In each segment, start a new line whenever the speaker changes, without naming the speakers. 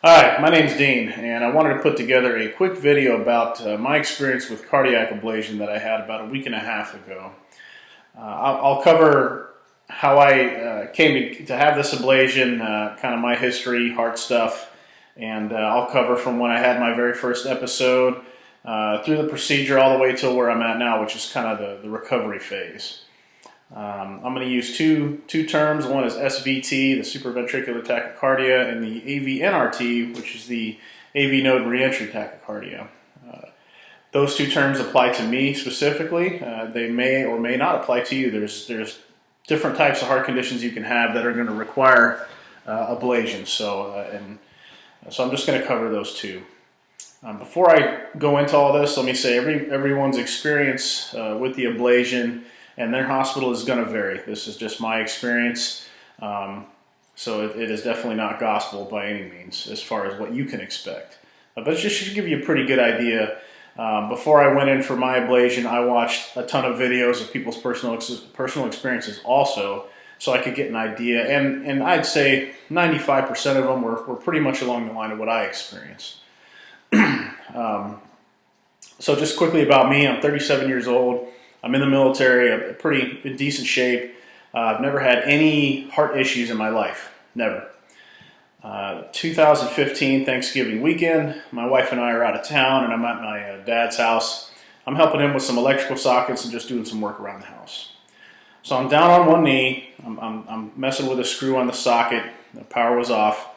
Hi, my name's Dean, and I wanted to put together a quick video about my experience with cardiac ablation that I had about a week and a half ago. I'll cover how I came to have this ablation, kind of my history, heart stuff, and I'll cover from when I had my very first episode through the procedure all the way to where I'm at now, which is kind of the recovery phase. I'm going to use two terms. One is SVT, the supraventricular tachycardia, and the AVNRT, which is the AV node reentry tachycardia. Those two terms apply to me specifically. They may or may not apply to you. There's different types of heart conditions you can have that are going to require ablation. So I'm just going to cover those two. Before I go into all this, let me say everyone's experience with the ablation and their hospital is going to vary. This is just my experience, so it is definitely not gospel by any means as far as what you can expect. But it just should give you a pretty good idea. Before I went in for my ablation, I watched a ton of videos of people's personal experiences also, so I could get an idea. And I'd say 95% of them were pretty much along the line of what I experienced. So just quickly about me, I'm 37 years old. I'm in the military, I'm pretty in decent shape. I've never had any heart issues in my life, never. 2015 Thanksgiving weekend, my wife and I are out of town and I'm at my dad's house. I'm helping him with some electrical sockets and just doing some work around the house. So I'm down on one knee, I'm messing with a screw on the socket, the power was off.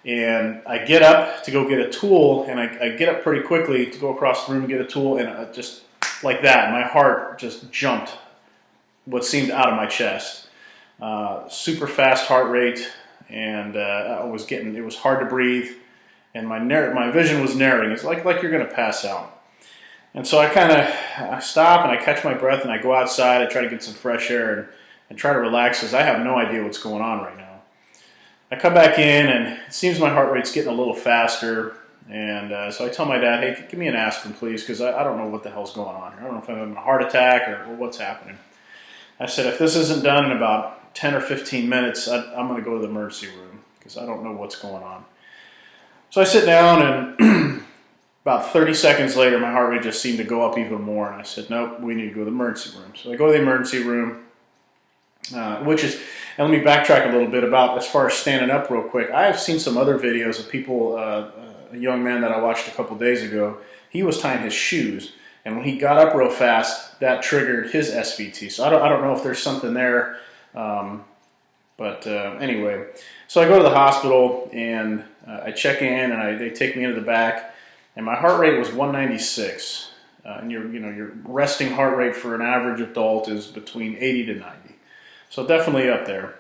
And I get up to go get a tool, and I get up pretty quickly to go across the room and get a tool, and just like that, my heart just jumped what seemed out of my chest. Super fast heart rate, and it was hard to breathe, and my vision was narrowing. It's like you're going to pass out. And so I stop and I catch my breath and I go outside. I try to get some fresh air and try to relax because I have no idea what's going on right now. I come back in and it seems my heart rate's getting a little faster, and so I tell my dad, hey, give me an aspirin please, because I don't know what the hell's going on here. I don't know if I'm having a heart attack or what's happening. I said, if this isn't done in about 10 or 15 minutes, I'm going to go to the emergency room because I don't know what's going on. So I sit down, and about 30 seconds later my heart rate just seemed to go up even more, and I said, nope, we need to go to the emergency room. So I go to the emergency room, and let me backtrack a little bit about as far as standing up real quick. I have seen some other videos of people, a young man that I watched a couple days ago, he was tying his shoes, and when he got up real fast, that triggered his SVT. So I don't know if there's something there, but anyway. So I go to the hospital, and I check in, and they take me into the back, and my heart rate was 196. And your resting heart rate for an average adult is between 80 to 90. So definitely up there.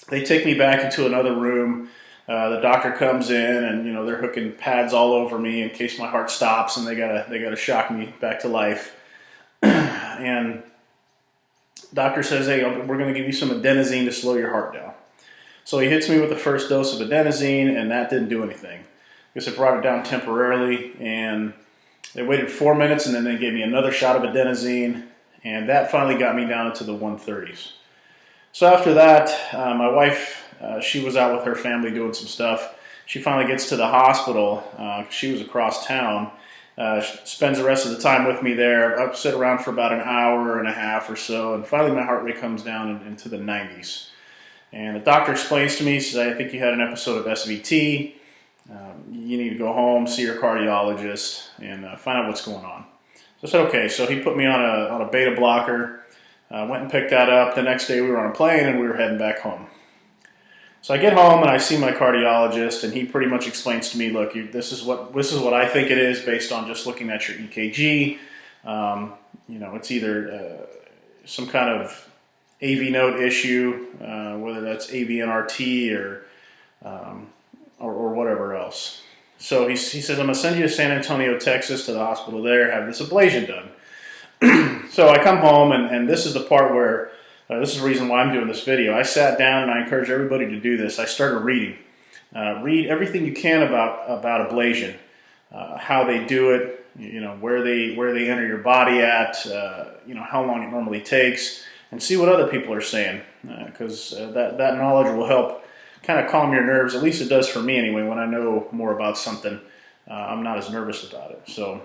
They take me back into another room. The doctor comes in, and they're hooking pads all over me in case my heart stops, and they gotta shock me back to life. And doctor says, hey, we're going to give you some adenosine to slow your heart down. So he hits me with the first dose of adenosine, and that didn't do anything. I guess it brought it down temporarily, and they waited 4 minutes, and then they gave me another shot of adenosine, and that finally got me down into the 130s. So after that, my wife, she was out with her family doing some stuff. She finally gets to the hospital. She was across town. Spends the rest of the time with me there. I sit around for about an hour and a half or so, and finally my heart rate comes down into the 90s. And the doctor explains to me, he says, I think you had an episode of SVT. You need to go home, see your cardiologist, and find out what's going on. So I said, okay. So he put me on a beta blocker. Went and picked that up. The next day we were on a plane and we were heading back home. So I get home and I see my cardiologist, and he pretty much explains to me, look, this is what I think it is based on just looking at your EKG. It's either some kind of AV node issue, whether that's AVNRT or whatever else. So he says, I'm going to send you to San Antonio, Texas, to the hospital there, have this ablation done. So I come home, and this is the part where, this is the reason why I'm doing this video. I sat down, and I encourage everybody to do this. I started reading. Read everything you can about ablation, how they do it, where they enter your body at, how long it normally takes, and see what other people are saying, because that knowledge will help kind of calm your nerves. At least it does for me anyway. When I know more about something, I'm not as nervous about it. So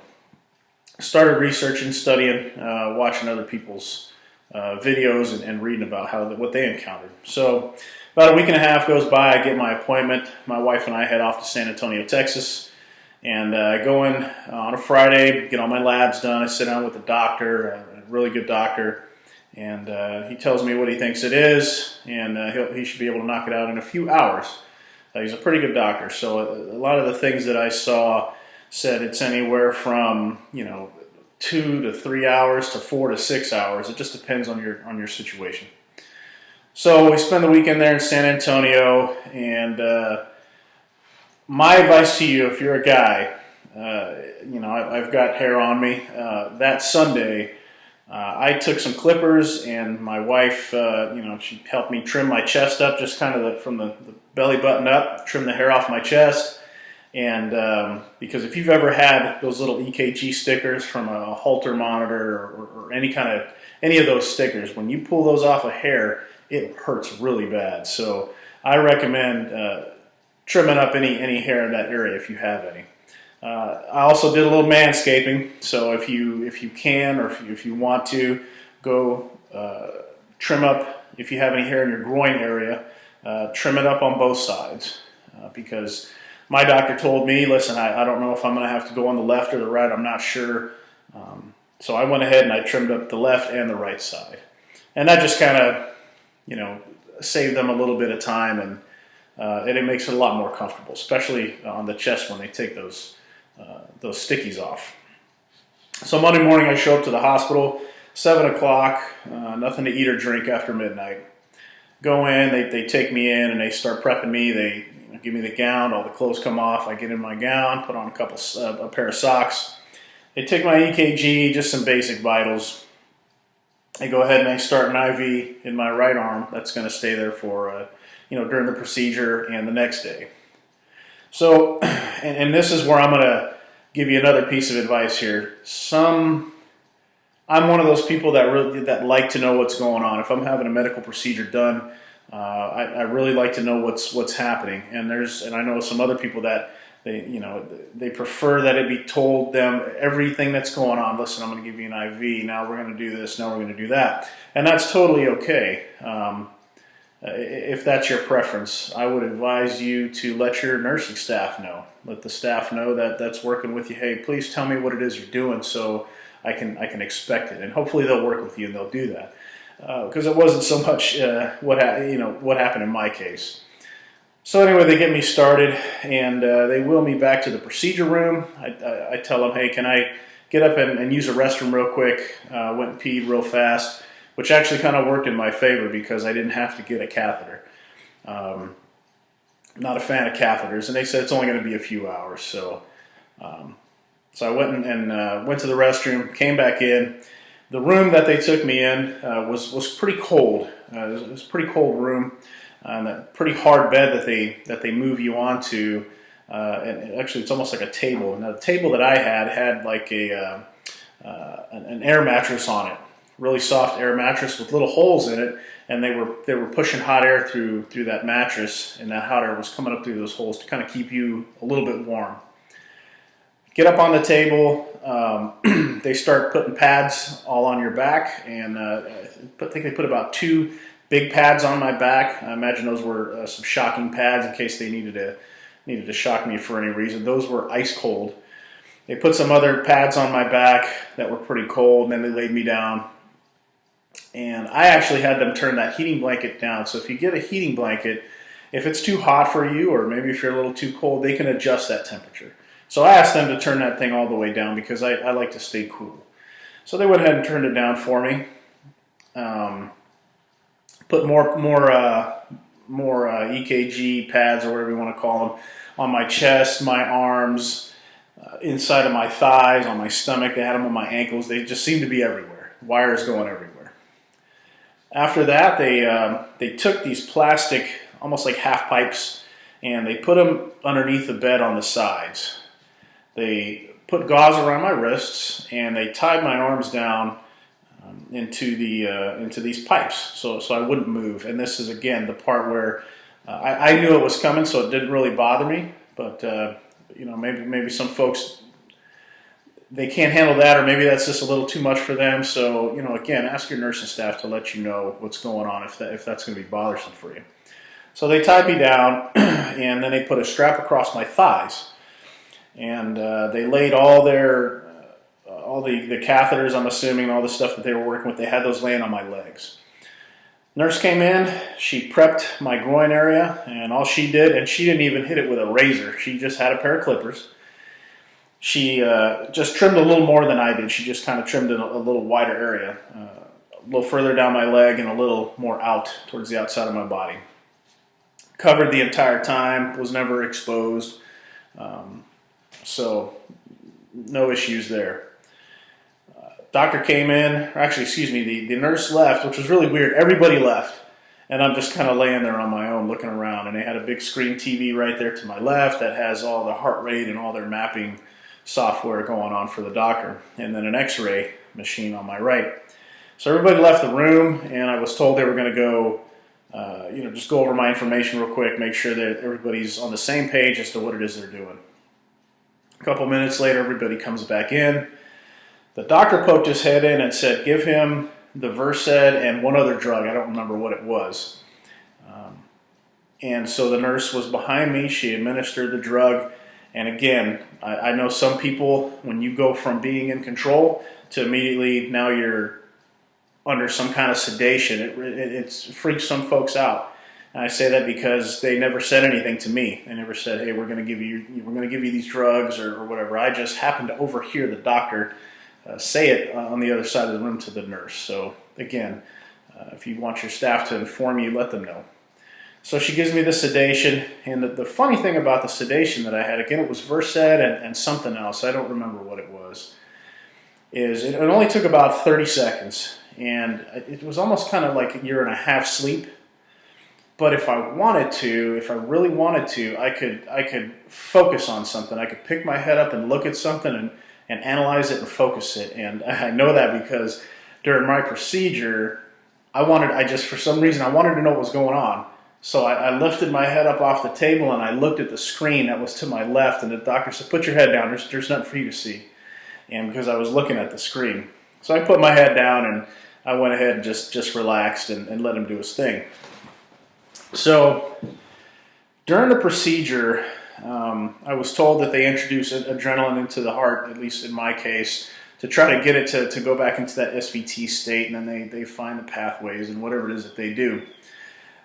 I started researching, studying, watching other people's videos and reading about what they encountered. So about a week and a half goes by. I get my appointment. My wife and I head off to San Antonio, Texas. And I go in on a Friday, get all my labs done. I sit down with the doctor, a really good doctor, and he tells me what he thinks it is, and he should be able to knock it out in a few hours. He's a pretty good doctor, so a lot of the things that I saw said it's anywhere from 2 to 3 hours to 4 to 6 hours. It just depends on your situation. So we spend the weekend there in San Antonio, and my advice to you, if you're a guy, I've got hair on me. That Sunday, I took some clippers, and my wife, she helped me trim my chest up, just kind of from the belly button up, trim the hair off my chest. And because if you've ever had those little EKG stickers from a Holter monitor or any of those stickers, when you pull those off a hair, it hurts really bad. So I recommend trimming up any hair in that area if you have any. I also did a little manscaping, so if you can or if you want to, go trim up, if you have any hair in your groin area, trim it up on both sides, because my doctor told me, listen, I don't know if I'm going to have to go on the left or the right, I'm not sure. So I went ahead and I trimmed up the left and the right side. And that just kind of, saved them a little bit of time, and it makes it a lot more comfortable, especially on the chest when they take those stickies off. So Monday morning I show up to the hospital, 7 o'clock, nothing to eat or drink after midnight. Go in, they take me in and they start prepping me. They give me the gown, all the clothes come off, I get in my gown, put on a pair of socks. They take my EKG, just some basic vitals. They go ahead and they start an IV in my right arm that's going to stay there for during the procedure and the next day. So, and this is where I'm going to give you another piece of advice here. I'm one of those people that like to know what's going on. If I'm having a medical procedure done, I really like to know what's happening. And I know some other people that they prefer that it be told them everything that's going on. Listen, I'm going to give you an IV. Now we're going to do this. Now we're going to do that. And that's totally okay. If that's your preference, I would advise you to let your nursing staff know. Let the staff know that's working with you. Hey, please tell me what it is you're doing so I can expect it. And hopefully they'll work with you and they'll do that. Because it wasn't so much what happened in my case. So anyway, they get me started, and they wheel me back to the procedure room. I tell them, hey, can I get up and use a restroom real quick? Went and peed real fast, which actually kind of worked in my favor because I didn't have to get a catheter. Not a fan of catheters, and they said it's only going to be a few hours. So I went and went to the restroom, came back in. The room that they took me in was pretty cold. It was a pretty cold room. And that pretty hard bed that they move you onto, and actually it's almost like a table. Now the table that I had like an air mattress on it, really soft air mattress with little holes in it, and they were pushing hot air through that mattress, and that hot air was coming up through those holes to kind of keep you a little bit warm. Get up on the table, they start putting pads all on your back, and I think they put about 2 big pads on my back. I imagine those were some shocking pads in case they needed to shock me for any reason. Those were ice cold. They put some other pads on my back that were pretty cold, and then they laid me down. And I actually had them turn that heating blanket down. So if you get a heating blanket, if it's too hot for you, or maybe if you're a little too cold, they can adjust that temperature. So I asked them to turn that thing all the way down because I like to stay cool. So they went ahead and turned it down for me. Put more EKG pads, or whatever you want to call them, on my chest, my arms, inside of my thighs, on my stomach. They had them on my ankles. They just seemed to be everywhere. Wires going everywhere. After that, they took these plastic, almost like half pipes, and they put them underneath the bed on the sides. They put gauze around my wrists, and they tied my arms down into these pipes, so I wouldn't move. And this is again the part where I knew it was coming, so it didn't really bother me. But maybe some folks, they can't handle that, or maybe that's just a little too much for them. So again, ask your nursing staff to let you know what's going on if that's going to be bothersome for you. So they tied me down, and then they put a strap across my thighs, and they laid all the catheters, I'm assuming, all the stuff that they were working with. They had those laying on my legs. Nurse came in, she prepped my groin area, and all she did, and she didn't even hit it with a razor. She just had a pair of clippers. She just trimmed a little more than I did. She just kind of trimmed a little wider area, a little further down my leg and a little more out towards the outside of my body. Covered the entire time, was never exposed, so no issues there. Doctor came in, or actually, excuse me, the nurse left, which was really weird. Everybody left, and I'm just kind of laying there on my own looking around, and they had a big screen TV right there to my left that has all the heart rate and all their mapping software going on for the doctor, and then an x-ray machine on my right. So everybody left the room, and I was told they were going to go just go over my information real quick, make sure that everybody's on the same page as to what it is they're doing. A couple minutes later, everybody comes back in. The doctor poked his head in and said, give him the Versed and one other drug. I don't remember what it was. And so the nurse was behind me. She administered the drug. And again, I know some people, when you go from being in control to immediately now you're under some kind of sedation, it freaks some folks out. And I say that because they never said anything to me. They never said, "Hey, we're going to give you these drugs," or whatever. I just happened to overhear the doctor say it on the other side of the room to the nurse. So again, if you want your staff to inform you, let them know. So she gives me the sedation, and the funny thing about the sedation that I had, again, it was Versed and something else. I don't remember what it was. It only took about 30 seconds, and it was almost kind of like you're in a half sleep. But if I really wanted to, I could focus on something. I could pick my head up and look at something and analyze it and focus it. And I know that because during my procedure, for some reason, I wanted to know what was going on. So I lifted my head up off the table and I looked at the screen that was to my left, and the doctor said, "Put your head down, there's nothing for you to see." And because I was looking at the screen. So I put my head down and I went ahead and just relaxed and let him do his thing. So during the procedure, I was told that they introduce adrenaline into the heart, at least in my case, to try to get it to go back into that SVT state, and then they find the pathways and whatever it is that they do.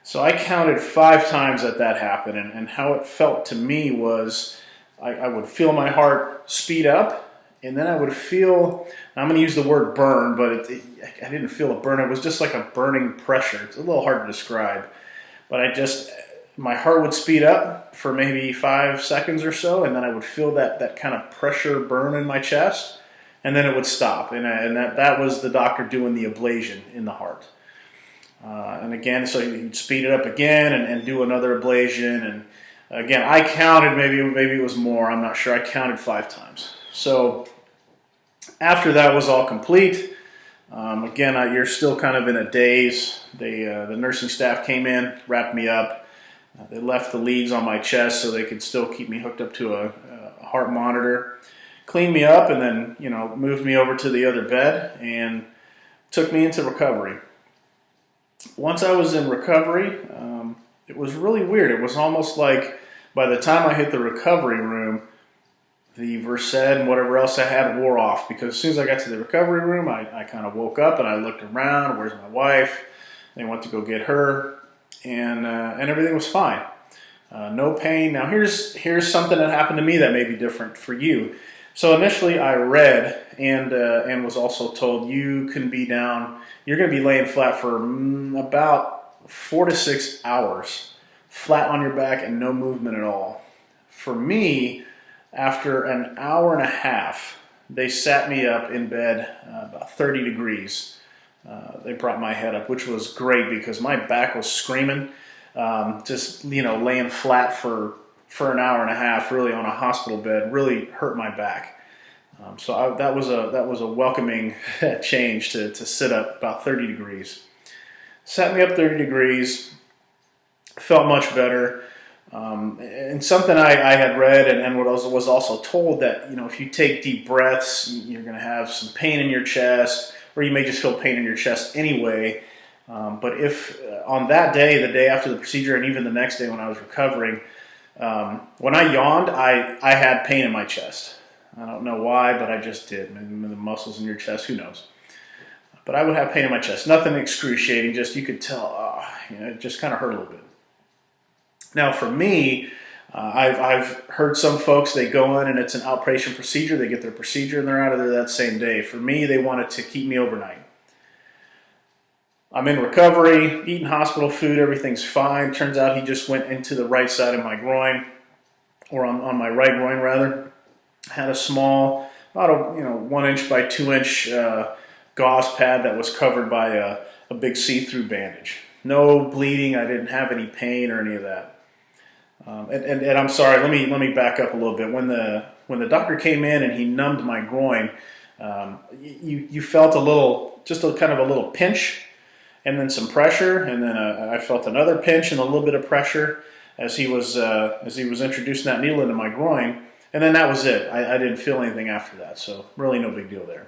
So I counted 5 times that happened, and how it felt to me was I would feel my heart speed up, and then I would feel, I'm going to use the word burn, but I didn't feel a burn. It was just like a burning pressure. It's a little hard to describe. But my heart would speed up for maybe 5 seconds or so, and then I would feel that kind of pressure burn in my chest, and then it would stop. And that was the doctor doing the ablation in the heart. And again, so he'd speed it up again and do another ablation. And again, I counted, maybe it was more, I'm not sure. I counted 5 times. So after that was all complete, again, you're still kind of in a daze. The nursing staff came in, wrapped me up. They left the leads on my chest so they could still keep me hooked up to a heart monitor, cleaned me up, and then moved me over to the other bed and took me into recovery. Once I was in recovery, it was really weird. It was almost like by the time I hit the recovery room, the Versed and whatever else I had wore off, because as soon as I got to the recovery room, I kind of woke up and I looked around. Where's my wife? They went to go get her, and everything was fine. No pain. Now here's something that happened to me that may be different for you. So initially I read and was also told you can be down. You're going to be laying flat for about 4 to 6 hours, flat on your back and no movement at all. For me, after an hour and a half, they sat me up in bed about 30 degrees. They brought my head up, which was great because my back was screaming. Just laying flat for an hour and a half, really on a hospital bed, really hurt my back. So that was a welcoming change to sit up about 30 degrees. Sat me up 30 degrees. Felt much better. And something I had read and what was also told that, if you take deep breaths, you're going to have some pain in your chest, or you may just feel pain in your chest anyway. But if on that day, the day after the procedure, and even the next day when I was recovering, when I yawned, I had pain in my chest. I don't know why, but I just did. Maybe the muscles in your chest, who knows? But I would have pain in my chest. Nothing excruciating, just you could tell, it just kind of hurt a little bit. Now for me, I've heard some folks, they go in and it's an outpatient procedure. They get their procedure and they're out of there that same day. For me, they wanted to keep me overnight. I'm in recovery, eating hospital food, everything's fine. Turns out he just went into the right side of my groin, or on my right groin rather. Had a small, about a 1 inch by 2 inch gauze pad that was covered by a big see-through bandage. No bleeding. I didn't have any pain or any of that. And I'm sorry. Let me back up a little bit. When the doctor came in and he numbed my groin, you felt just a kind of a little pinch, and then some pressure, and then I felt another pinch and a little bit of pressure as he was introducing that needle into my groin, and then that was it. I didn't feel anything after that, so really no big deal there.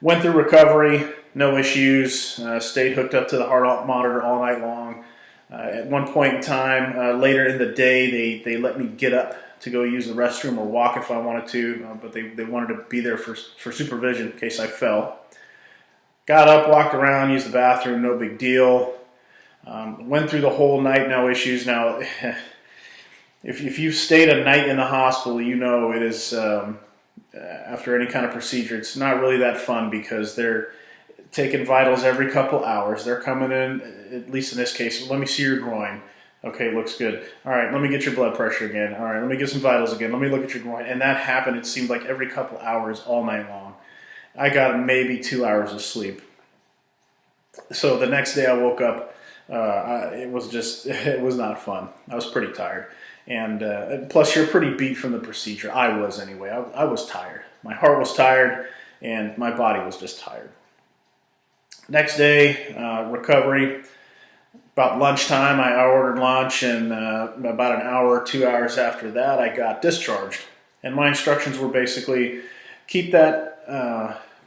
Went through recovery, no issues. Stayed hooked up to the heart monitor all night long. At one point in time, later in the day, they let me get up to go use the restroom or walk if I wanted to, but they wanted to be there for supervision in case I fell. Got up, walked around, used the bathroom, no big deal. Went through the whole night, no issues. Now, if you've stayed a night in the hospital, it is, after any kind of procedure, it's not really that fun because they're taking vitals every couple hours. They're coming in, at least in this case, let me see your groin. Okay, looks good. All right, let me get your blood pressure again. All right, let me get some vitals again. Let me look at your groin. And that happened, it seemed like every couple hours all night long. I got maybe 2 hours of sleep. So the next day I woke up, it was not fun. I was pretty tired. And plus you're pretty beat from the procedure. I was anyway. I was tired. My heart was tired and my body was just tired. Next day, recovery. About lunchtime, I ordered lunch, and about an hour or 2 hours after that, I got discharged. And my instructions were basically, keep that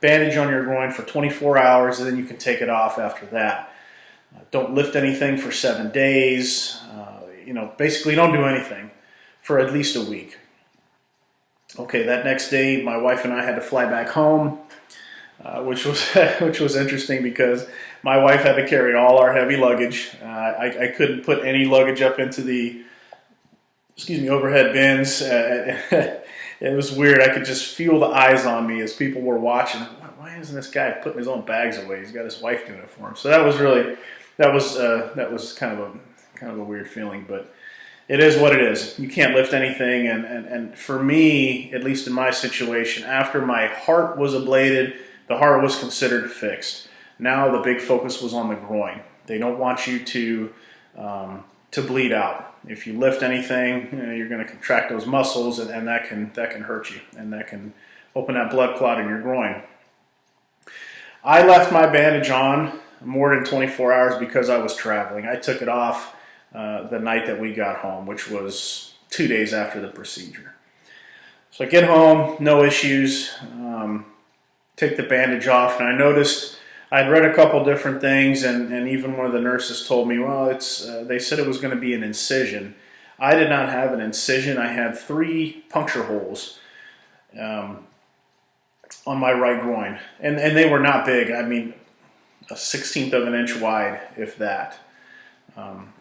bandage on your groin for 24 hours, and then you can take it off after that. Don't lift anything for 7 days. Basically don't do anything for at least a week. Okay, that next day, my wife and I had to fly back home. Which was interesting because my wife had to carry all our heavy luggage. I couldn't put any luggage up into the overhead bins. It was weird. I could just feel the eyes on me as people were watching. Why isn't this guy putting his own bags away? He's got his wife doing it for him. So that was kind of a weird feeling, but it is what it is. You can't lift anything, and for me, at least in my situation, after my heart was ablated, the heart was considered fixed. Now the big focus was on the groin. They don't want you to bleed out. If you lift anything, you're going to contract those muscles, and that can hurt you, and that can open that blood clot in your groin. I left my bandage on more than 24 hours because I was traveling. I took it off the night that we got home, which was 2 days after the procedure. So I get home, no issues. Take the bandage off, and I noticed I'd read a couple different things, and even one of the nurses told me, well, they said it was going to be an incision. I did not have an incision. I had 3 puncture holes on my right groin, and they were not big. I mean, a 1/16 of an inch wide, if that.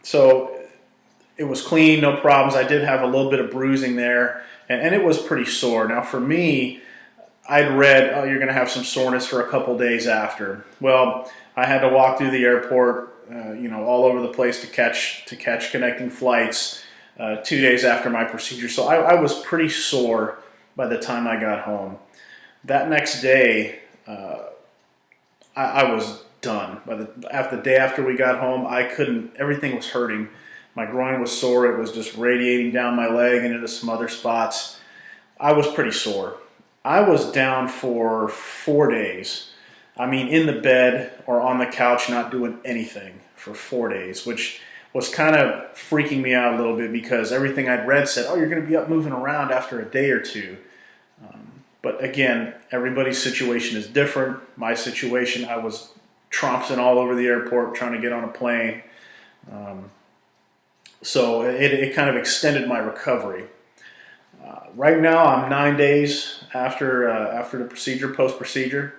So it was clean, no problems. I did have a little bit of bruising there, and it was pretty sore. Now for me, I'd read, you're going to have some soreness for a couple days after. Well, I had to walk through the airport, all over the place to catch connecting flights 2 days after my procedure. So I was pretty sore by the time I got home. That next day, I was done. By the day after we got home, everything was hurting. My groin was sore. It was just radiating down my leg and into some other spots. I was pretty sore. I was down for 4 days. I mean, in the bed or on the couch, not doing anything for 4 days, which was kind of freaking me out a little bit because everything I'd read said, oh, you're going to be up moving around after a day or two. But again, everybody's situation is different. My situation, I was tromping all over the airport trying to get on a plane. So it kind of extended my recovery. Right now, I'm 9 days after the procedure, post-procedure.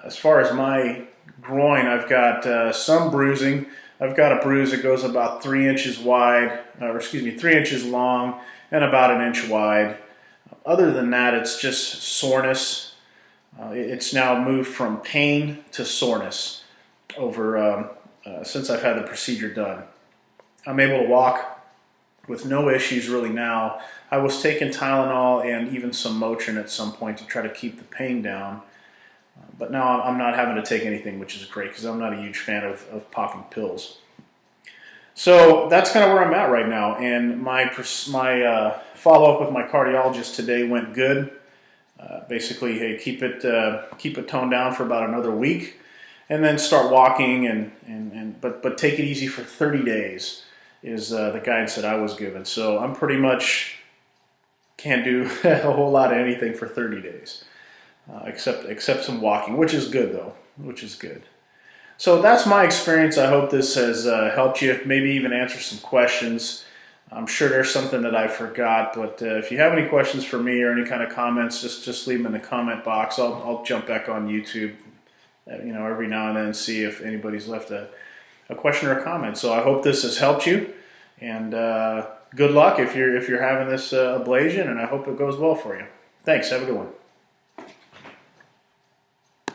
As far as my groin, I've got some bruising. I've got a bruise that goes about 3 inches wide, 3 inches long and about 1 inch wide. Other than that, it's just soreness. It's now moved from pain to soreness over since I've had the procedure done. I'm able to walk with no issues really now. I was taking Tylenol and even some Motrin at some point to try to keep the pain down. But now I'm not having to take anything, which is great because I'm not a huge fan of popping pills. So that's kind of where I'm at right now. And my follow-up with my cardiologist today went good. Basically, hey, keep it toned down for about another week, and then start walking but take it easy for 30 days is the guidance that I was given. So I'm pretty much can't do a whole lot of anything for 30 days, except some walking, which is good though, which is good. So that's my experience. I hope this has helped you, maybe even answer some questions. I'm sure there's something that I forgot, but if you have any questions for me or any kind of comments, just leave them in the comment box. I'll jump back on YouTube, every now and then and see if anybody's left a question or a comment. So I hope this has helped you, and good luck if you're having this ablation, and I hope it goes well for you. Thanks. Have a good one.